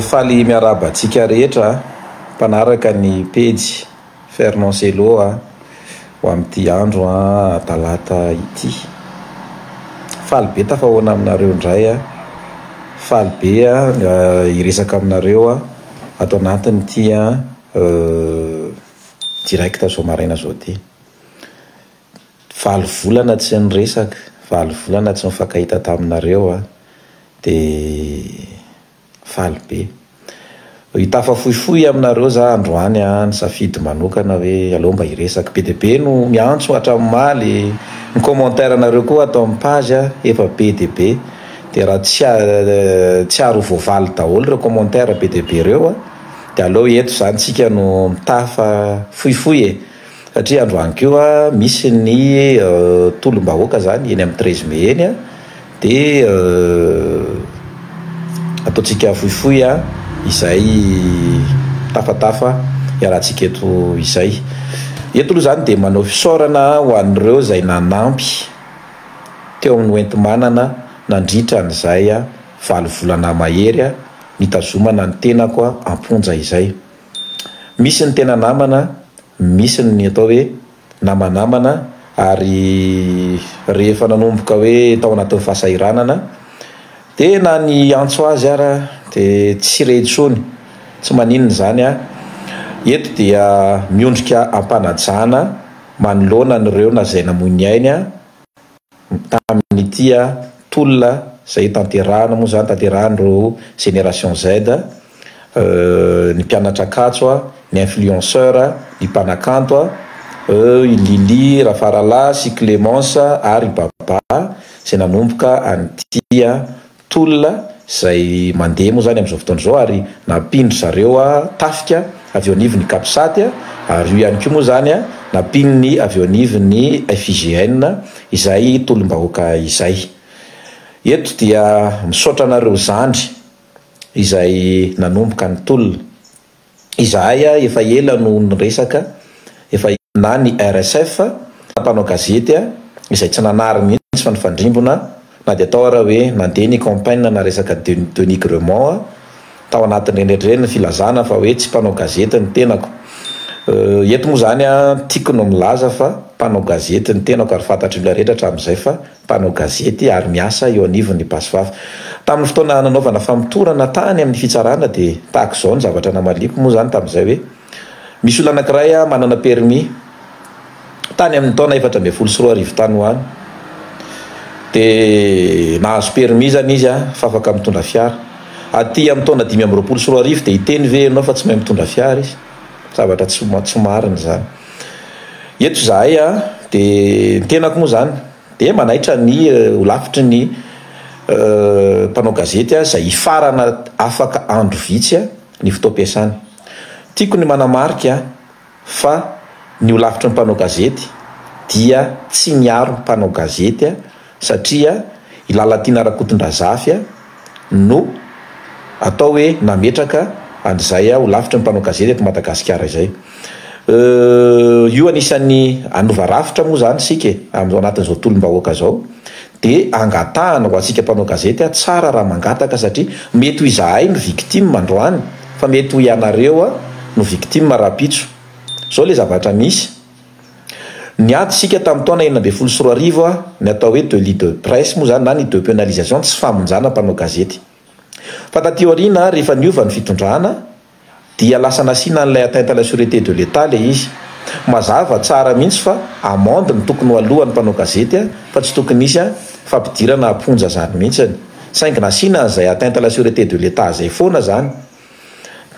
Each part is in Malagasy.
faly miaraba atsika rehetra mpanaraka ny pejy Fernand Selo ho amin'ity andro talata ity. Faly be tafahoana aminareo indray faly be iresaka aminareo ato anatin'ity direct zao maraina zao ty. Faly volana tsy niresaka, faly volana tsy mifankahita taminareo de faly be. Itafafoifoy aminareo za androany nisafidy manokana hoe aleo mba iresaka be de be no miantso hatramin'ny ny commentaire nareo koa atao amin'ny page efa be de be de raha tsy aro voavaly daholo reo commentaire be de be reo de aleo eto zany tsika no mitafa foifoy satria androany keo misy ny tolom-bahoaka zany eny amin'ny 13 mai eny de ataotsika foifoy izay tafatafa iarahantsika eto izay. Eto aloha zany de manao fisaorana ho an'ireo zay nanampy teo amin'ny oenti-manana nandritra an'izay faly volana mahery nitazomana ny tenako amponja izay. Misy ny tena namana, misy ny atao hoe namanamana, ary rehefa nanomboka hoe tao anatin'ny fahasairanana de na ny antso azy ara de tsy retsony, tsy maninona zany eto dia miondrika ampanajana manoloana an'ireo na zay namoy ny ainy tamin'ity tolona zay tanterahana moa zany tanterahany génération Z, ny mpianatra akatso ny influenceur, ny mpanakanto Lili, Rafarala, sy Clémence ary Baba zay nanomboka an'ity tolona zay mandeha moa zany amin'izao fotoana zao ary nampindry zareo tafika avy eo anivon'ny Kapsat ary io ihany koa moa zany nampininy avy eo anivon'ny FIGN izay tolom-bahoaka izay. Eto dia misaotra anareo zandry izay nanomboka ny tolona izahay efa ela no niresaka efa na ny RSF mpanao gazety izay tsy nanary mihitsy fa nifandrimbona na de atao raha hoe nandeha ny campagne na resaka Denis Gremont tao anatin'ny renireny filazana fa hoe tsy mpanao gazety ny tenako. Eto moa zany tiako no milaza fa mpanao gazety ny tenako ary fantatry olona rehetra hatramin'izay fa mpanao gazety ary miasa eo anivon'ny Basivafa. Tamin'ny fotoana nanaovana famitorana tany amin'ny fitsarana de tahaka izao ny zavatra namaliko moa zany tamin'izay hoe misy olona anankiray manana permis tany amin'ny taona 14 tany ho any de nahazo permis zany izy fa afaka mitondra fiara. Aty amin'ny taona 5 de iteny ve ianao fa tsy mahay mitondra fiara izy, zavatra tsy marina zany. Eto zahay de ny tenako moa zany de manaitra ny lavitry ny mpanao gazety zay ifarana afaka andro vitsy ny fotoam-piasany. Tiako ny manamarika fa ny lavitry ny mpanao gazety dia tsy miaro mpanao gazety satria ilalatina rakotondrazafy no atao hoe nametraka an'izay ho lavitra ny mpanao gazety eto Madagasikara izay. Io anisan'ny anova rafitra moa zany sika amin'izao anatin'izao tolom-bahoaka zao de angatahana ho antsika mpanao gazety tsara raha mangataka satria mety ho izahay no victime androany fa mety ho ianareo no victime rapitso. Zao le zavatra misy. Niady sika tamin'ny taona 1994 ny atao hoe délit de presse moa zany na ny dépénalisation tsy famonjana mpanao gazety. Fa taty aoriana rehefa niova ny fitondrana dia lasa nasiana an'ilay atteinte à la sûreté de l'État le izy. Mazava tsara mihitsy fa amende ny tokony ho alohan'ny mpanao gazety fa tsy tokony isy fampidirana amponja zany mihitsy. Saingy nasiana an'izay atteinte à la sûreté de l'État zay foana zany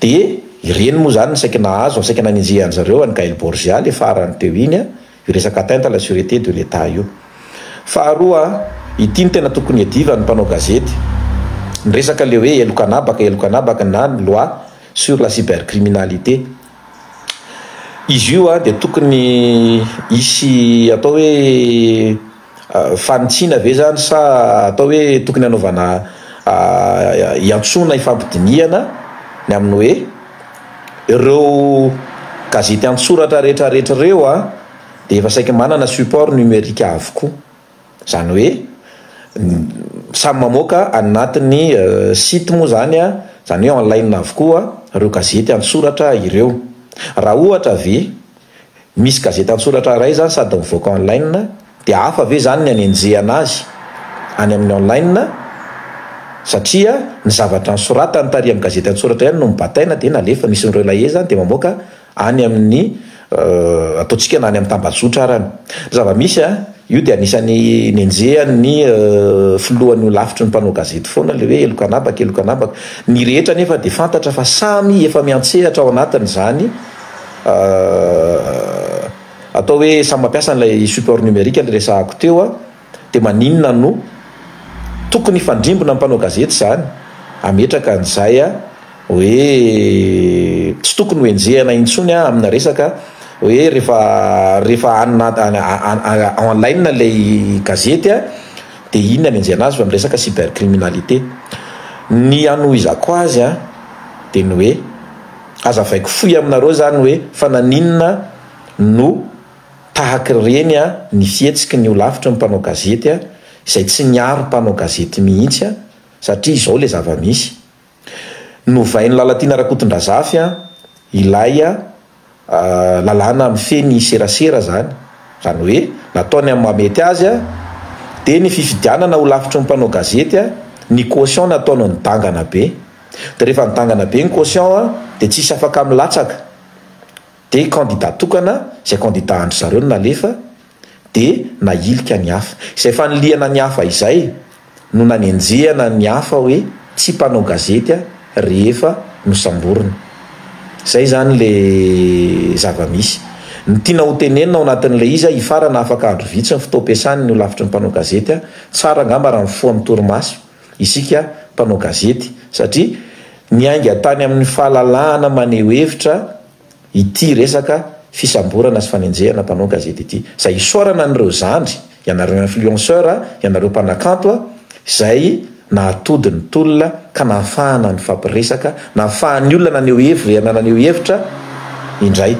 de ireny moa zany saika nahazo saika naninjehan zareo any Gaël Borgia le farany teo iny resaka atteinte à la sûreté de l'État io. Faharoa ity ny tena tokony adiva ny mpanao gazety ny resaka le hoe elokanabaka na ny loi sur la cybercriminalité. Izy io de tokony isy atao hoe fanitsiana ve zany sa atao hoe tokony anaovana iantsona ifampidiniana ny amin'ny hoe ireo gazety antsoratra rehetrarehetra reo de efa saika manana support numérique avokoa zany hoe samy mamoaka anatin'ny site moa zany zany hoe online avokoa reo gazety antsoratra ireo. Raha ohatra ve misy gazety antsoratra ray zany sady mivoaka online dia hafa ve zany ny anenjehana azy any amin'ny online, satria ny zavatra nysoratany tary amin'ny gazety antsoratra ihany no mibataina dia nalefa misy nireo lahe zany dia mamoaka any amin'ny ataontsika na any amin'ny tambazotra arany. Zava-misy io dia anisany nenjehany filohan'ny lavitry ny mpanao gazety foana le hoe elokanabaka ny rehetra nefa dia fantatra fa samy efa miantsehatra ao anatiny zany atao hoe samy mampiasa n'ilay support numérique le resahako teo dia maninona no tokony fandrimbona ny mpanao gazety zany ametraka an'izay hoe tsy tokony ho enjehana intsony amina resaka hoe rehefa online lay gazety dia inona ny enjehana azy fa miresaka cybercriminalité. Ny anohizako azy dia ny hoe azavaiko foy aminareo zany hoe fa naninona no tahaka ireny ny fihetsiky ny olavitra ny mpanao gazety izay tsy niaro mpanao gazety mihitsy satria izao le zava-misy novainy lalatiana rakotondrazafy ilay lalàna mifeny serasera zany hoe nataony amin'ny mamety azy dia ny fifidianana ho lavitry ny mpanao gazety ny caution nataony nidangana be, dia rehefa nidangana be ny caution dia tsisy afaka milatsaka dia candidat tokana izay candidat andry zareo no nalefa dia nailika ny hafa izay faniliana ny hafa izay no nanenjehana ny hafa hoe tsy mpanao gazety rehefa nosamborona. Zay zany le zava-misy ny tiana ho tenenina ao anatin'ilay izy hifarana afaka andro vitsy ny fotoam-piasany ny lavitry ny mpanao gazety tsara angamba raha mifoha amin'ny torimaso isika mpanao gazety satria niainga tany amin'ny fahalalahana maneho hevitra ity resaka fisamborana sy fanenjehana mpanao gazety ity. Izay isorana an'ireo zandry ianareo influenceur ianareo mpanakanto izay nahatody ny tolona ka nahafahana ny fampiresaka nahafahan'ny olona naneho hevitra naneho hevitra indray.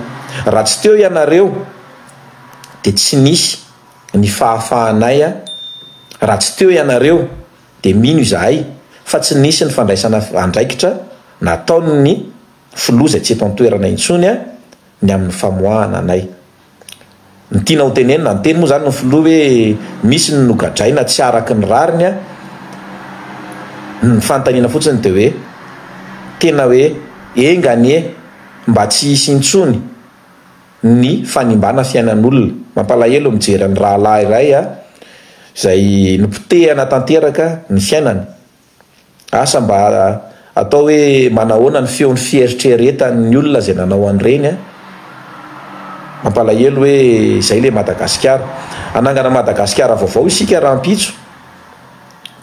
Raha tsy teo ianareo dia tsy nisy ny fahafahanay raha tsy teo ianareo dia mino izahay fa tsy nisy ny fandraisana andraikitra nataony ny filoha izay tsy eto an-toerana intsony ny amin'ny famoahana anay. Ny tiana ho tenenina ny teny moa zany ny filoha hoe misy ny nogadraina tsy araky ny rariny ny fantaniana fotsiny dia hoe tena hoe engany mba tsy hisy intsony ny fanimbana fiainan'olona mampalahelo mijery ny rahalahy iray izay nopotehana tanteraka ny fiainany asa mba atao hoe manahoana ny feon'ny fieritreretan'ny olona izay nanao an'ireny mampalahelo hoe izay le Madagasikara anangana Madagasikara vaovao isika rahampitso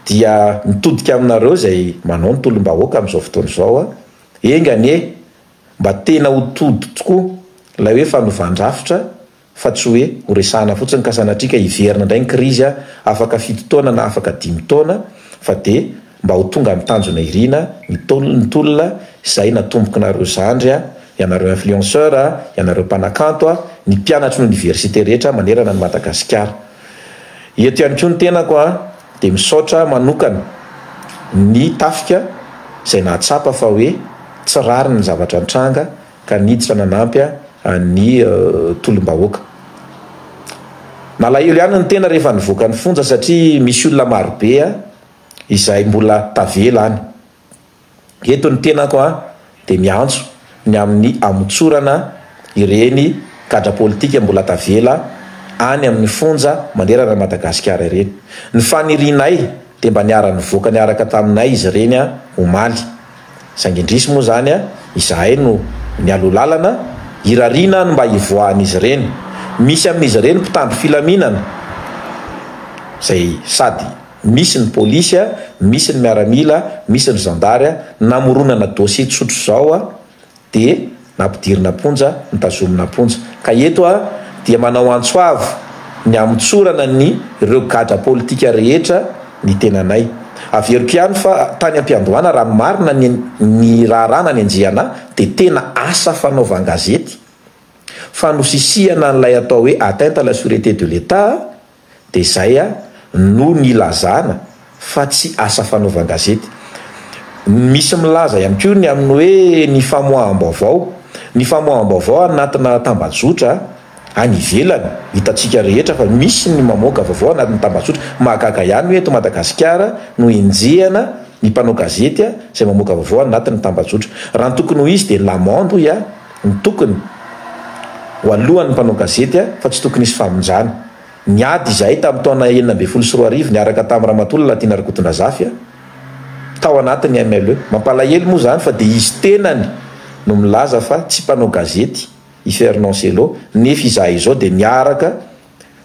dia mitodika aminareo izay manao ny tolom-bahoaka amin'izao fotoana izao engany mba tena ho tody tokoa ilay hoe fanovandravitra fa tsy hoe ho resahana fotsiny ka sanatrika hiverina indray ny krizy afaka 7 taona na afaka 5 taona fa dia mba ho tonga amin'ny tanjona irina ny tolona izay natomboka nareo zandry ianareo influenceur ianareo mpanakanto ny mpianatry ny université rehetra manerana ny Madagasikara. Eto ihany koa ny tenako dia misaotra manokana ny tafika izay nahatsapa fa hoe tsy rary ny zavatra nitranga ka niditra nanampy ny tolom-bahoaka. Malahelo ihany ny tena rehefa nivoaka ny fonja satria misy olona marobe izay mbola tavela any. Eto ny tenako dia miantso ny amin'ny amotsorana ireny gadra politika mbola tavela any amin'ny fonja manerana Madagasikara ireny. Ny fanirinay dia mba niara nivoaka niaraka taminay izy ireny omaly sangindrisy moa zany izahay no nialolalana irarina mba hivoahan'izy ireny. Misy amin'izy ireny mpitandro filaminana izay sady misy ny polisy misy ny miaramila misy ny zandary namoronana dossier tsotro zao dia nampidirina ponja nitazomina ponja ka eto dia manao antsoavo ny amotsorana ny ireo gadra politika rehetra ny tenanay averiko ihany fa tany am-piandohana raha marina ny raharana ny anjehana dia tena asa fanaovan-gazety fanosisihana n'ilay atao hoe atteinte à la sûreté de l'État dia izay no nilazana fa tsy asa fanaovan-gazety. misy milaza ihany ko ny amin'ny hoe ny famoaham-baovao ny famoaham-baovao anatina tambazotra any ivelany hitantsika rehetra fa misy ny mamoaka vaovao anatin'ny tambazotra mahagaga ihany hoe eto Madagasikara no enjehana ny mpanao gazety izay mamoaka vaovao anatin'ny tambazotra raha ny tokony ho izy dia lamondo ny tokony ho alohan'ny mpanao gazety fa tsy tokony isy famonjana niady izay tamin'ny taona 2014 niaraka tamin'ny Ramatolona Tiana Rakotondrazafy tao anatin'ny MLE mampalahelo moa zany fa dia izy tenany no milaza fa tsy mpanao gazety i Fernand Sello nefa izahay izao dia niaraka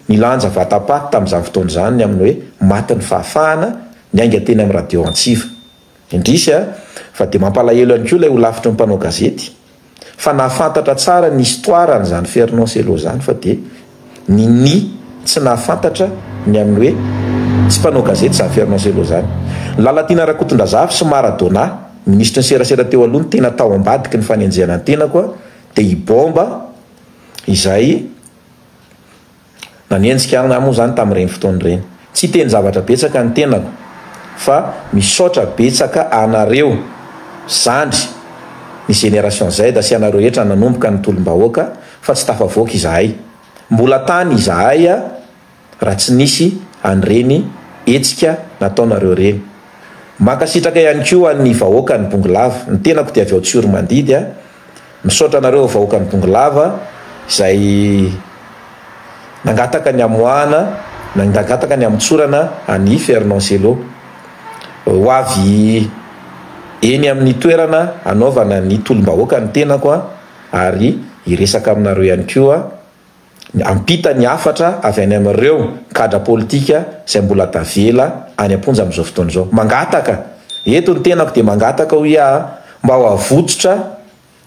nilanja vatapaty tamin'izany fotoana izany ny amin'ny hoe maty ny fahafahana ny ainga teny amin'ny radio Antsiva indrisy fa dia mampalahelo ihany koa ilay ho lavitry ny mpanao gazety fa nahafantatra tsara ny histoire n'izany Fernand Sello zany fa dia ny tsy nahafantatra ny amin'ny hoe tsy mpanao gazety zany Fernand Sello zany Lalatina Rakotondrazafy sy Maradona ministra ny serasera teo aloha ny tena tao ambadiky ny fanenjehana ny tena koa dia ibomba izay nanenjika moa zany tamin'ireny fotoana ireny tsy teny zavatra betsaka ny tenako fa misaotra betsaka anareo zandry ny génération Z sy anareo rehetra nanomboka ny tolom-bahoaka fa tsy tafavoaka izahay mbola tany izahay raha tsy nisy an'ireny hetsika nataonareo reny makasitraka ihany koa ny vahoaka ny Bongolava ny tenako dia avy ao Tsiorymandidy misaotra anareo vahoaka ny Bongolava izay nangataka ny amoahana nangataka ny amtsorana any Fernand Sello ho avy eny amin'ny toerana anaovana ny tolom-bahoaka ny tenako ary iresaka aminareo ihany koa ampita ny afatra avy any amin'ireo kadra politika izay mbola tavela any amponja amin'izao fotoana izao mangataka eto ny tenako dia mangataka ho mba ho avototra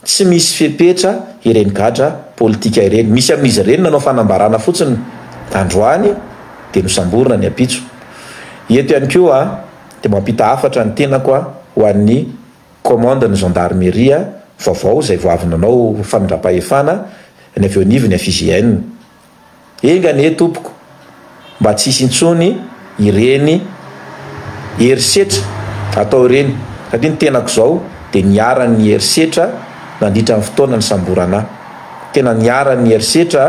tsy misy fepetra ireny kadra politika ireny misy amin'izy ireny nanao fanambarana fotsiny androany dia nosamborina ny apitso eto ihany koa dia mampita afatra ny tenako ho an'ny commande ny gendarmerie vaovao izay vao avy nanao fanondram-pahefana ny avy eo anivony FIGN engany tompoko mba tsy hisy intsony ireny herisetra atao ireny satria ny tenako izao dia niaran'ny herisetra nandritra ny fotoana ny samborana tena niaran'ny herisetra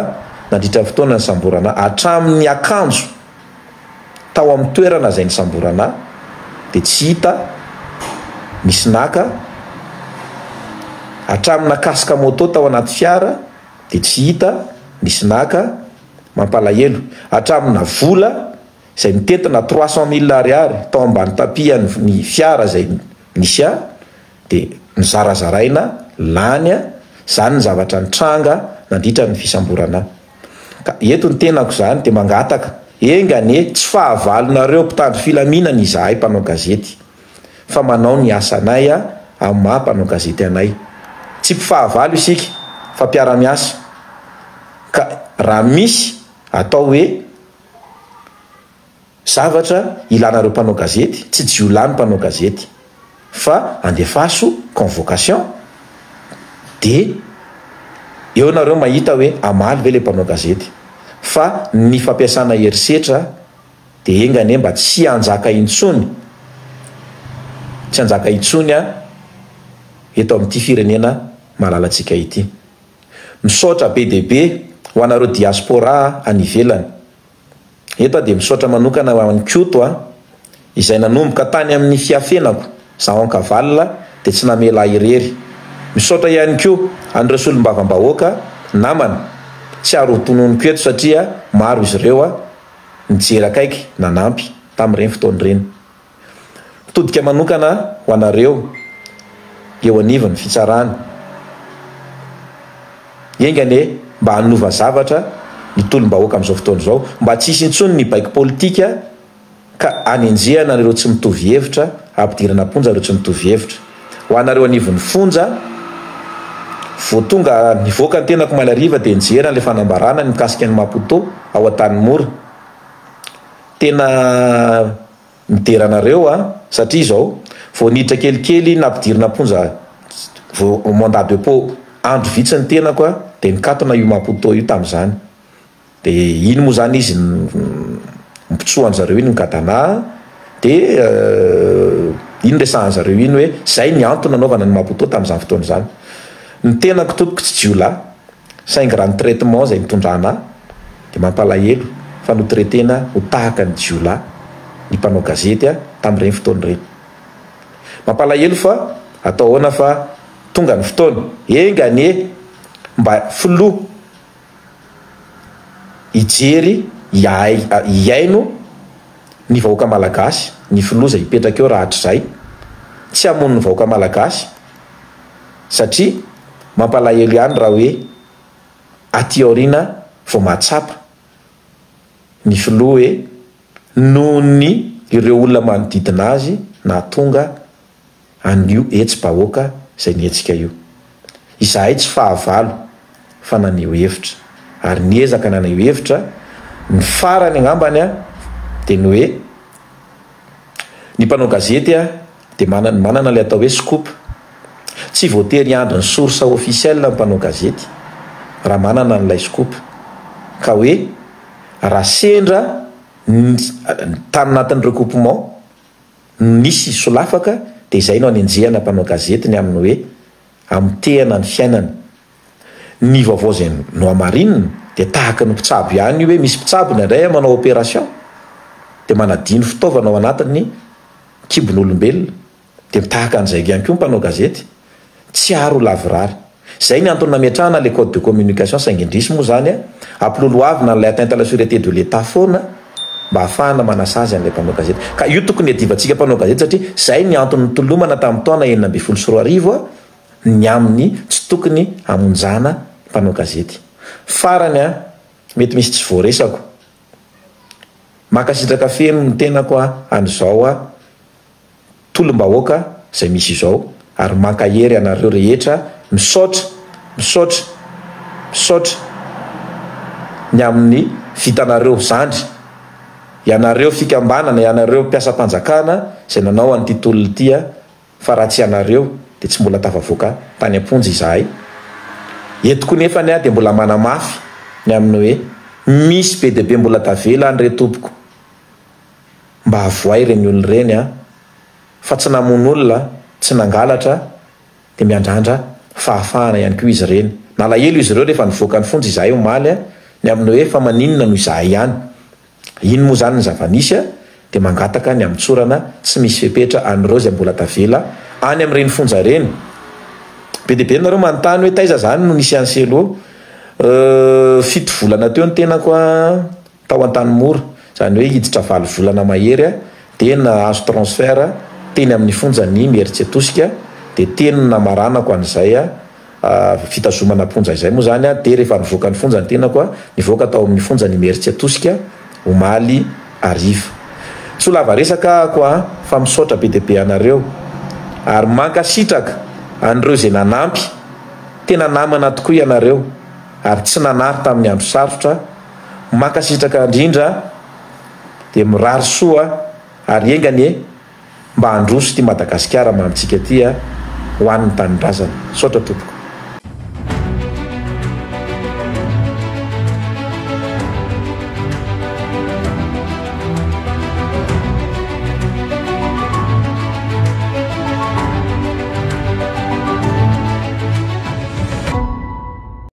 nandritra ny fotoana ny samborana hatramin'ny akanjo tao amin'ny toerana izay ny samborana dia tsy hita misy naka hatramina kasika moto tao anaty fiara dia tsy hita misy naka mampalahelo hatramina vola izay mitentina 300,000 ariary tao ambany tapia ny fiara izay nisy dia nizarazaraina lany zany ny zavatra nitranga nandritra ny fisamborana ka eto ny tenako zany dia mangataka engany tsy fahavalonareo mpitandro filaminana izahay mpanao gazety fa manao ny asanay amin'ny maha mpanao gazety anay tsy mpifahavalo isika fa mpiara-miasa ka raha misy atao hoe zavatra ilanareo mpanao gazety tsy jiolany mpanao gazety fa andefaso convocation dia eo nareo mahita hoe amaly ve le mpanao gazety fa ny fampiasana herisetra dia engany mba tsy anjaka intsony tsy anjaka intsony eto amin'ity firenena malalatsika ity misaotra be dia be ho anareo diaspora any ivelany eto dia misaotra manokana ho an'ny koto izay nanomboka tany amin'ny fiafenako zaho ankavalina dia tsy namela irery misaotra ihany koa an'ireo solom-bavam-bahoaka namana tsy aro tononoko eto satria maro izy ireo nijery akaiky nanampy tamin'ireny fotoana ireny mitodika manokana ho anareo eo anivony fitsarana engany mba hanova zavatra ny tolom-bahoaka amin'izao fotoana izao mba tsy hisy intsony ny baiko politika ka anenjehana ireo tsy mitovy hevitra ampidirana ponja ireo tsy mitovy hevitra ho anareo anivon'ny fonja vao tonga nivoaka ny tenako malariva dia nijerana ilay fanambarana ny mikasika ny Maputo ao an-tany mora tena mideranareo satria izao vao niditra kelikely nampidirana ponja vao mandat de dépôt andro vitsy ny tenako dia nikatona io Maputo io tamin'izany dia iny moa zany izy mpitsohan zareo iny nikatana dia iny resahan'zareo iny hoe zay ny antony anaovana ny maputo tamin'izany fotoana zany. Ny tenako tompoko tsy jiola saingy raha ny traitement zay mitondrana de mampalahelo fa no traitena ho tahaka ny jiola ny mpanao gazety tamin'ireny fotoana ireny. Mampalahelo fa atao ahoana fa tonga ny fotoana engane mba filoha ijery iaino ny vahoaka malagasy, ny filoha zay hipetraka eo raha hatr'izay tsy hamono ny vahoaka malagasy satria mampalahelo ihany raha hoe aty aoriana vao mahatsapa ny filoha hoe noho ny ireo olona manodidina azy na tonga an'io etsy-bahoaka zay nietsika io. Izahay tsy fahavalo fa naneho hevitra ary niezaka naneho hevitra ny farany angambany de ny hoe ny mpanao gazety de manana le atao hoe scoop. Tsy voatery andro ny source officielle ny mpanao gazety raha manana n'ilay scoop ka hoe raha sendra tany anatin'ny recoupement nisy solafaka de izay no anenjehana mpanao gazety ny amin'ny hoe amtehana ny fiainana ny vaovao zay no amarinina de tahaka ny mpitsabo ihany hoe misy mpitsabo ny indray manao opération de manadino fitaovana ao anatin'ny kibon'olombelona de mitahaka an'izay ihany koa mpanao gazety tsy aro lavirary. Zay ny antony nametrahana le code de communication saingy indrisy moa zany ampiloloavina n'ilay atteinte à la sûreté de l'état foana mba ahafahana manasazy an'ilay mpanao gazety. Ka io tokony adivantsika mpanao gazety satria zay ny antony nitolomana tamin'ny taona 2014 ny amin'ny tsy tokony amonjana mpanao gazety. Farany mety misy tsy voaresako makasitraka feno ny tenako an'izao tolom-bahoaka zay misy izao ary mankahery anareo rehetra misaotra ny amin'ny vitanareo zandry ianareo fikambanana ianareo mpiasa-panjakana zay nanao an'ity tolony ity fa raha tsy anareo de tsy mbola tafavoaka tany amponjy izahay. Etoko nefany de mbola manamafy ny amin'ny hoe misy be de be mbola tavela any re tompoko mba avoay reny olona reny fa tsy namono olona tsy nangalatra de miandrandra fahafahana ihany koa izy reny. Nalahelo izy ireo rehefa nivoaka ny fonjy izahay omaly ny amin'ny hoe fa maninona no izahay ihany. Iny moa zany ny zava-nisy de mangataka ny amitsorana tsy misy fepetra an'ireo zay mbola tavela any amin'ireny fonja reny. Be de be nareo manontany hoe taiza zany no nisy anselo 7 volana teo ny tenako tao an-tanymora zany hoe hiditra 7 volana mahery de nahazo transfert teny amin'ny fonjany Mieritsetosika de teny namaranako an'izay fitazomana ponja izay moa zany de rehefa nivoaka ny fonja ny tenako nivoaka tao amin'ny fonjany Mieritsetosika omaly ariva. Tsy ho lava resaka fa misaotra be de be anareo ary mankasitraka an'ireo zay nanampy tena namana tokoa ianareo ary tsy nanary tamin'ny andro sarotra. Mankasitraka indrindra de mirary soa ary engany mba handroso ty Madagasikara mamitsika ty ho an'ny tanindrazana. Saotra tompoko.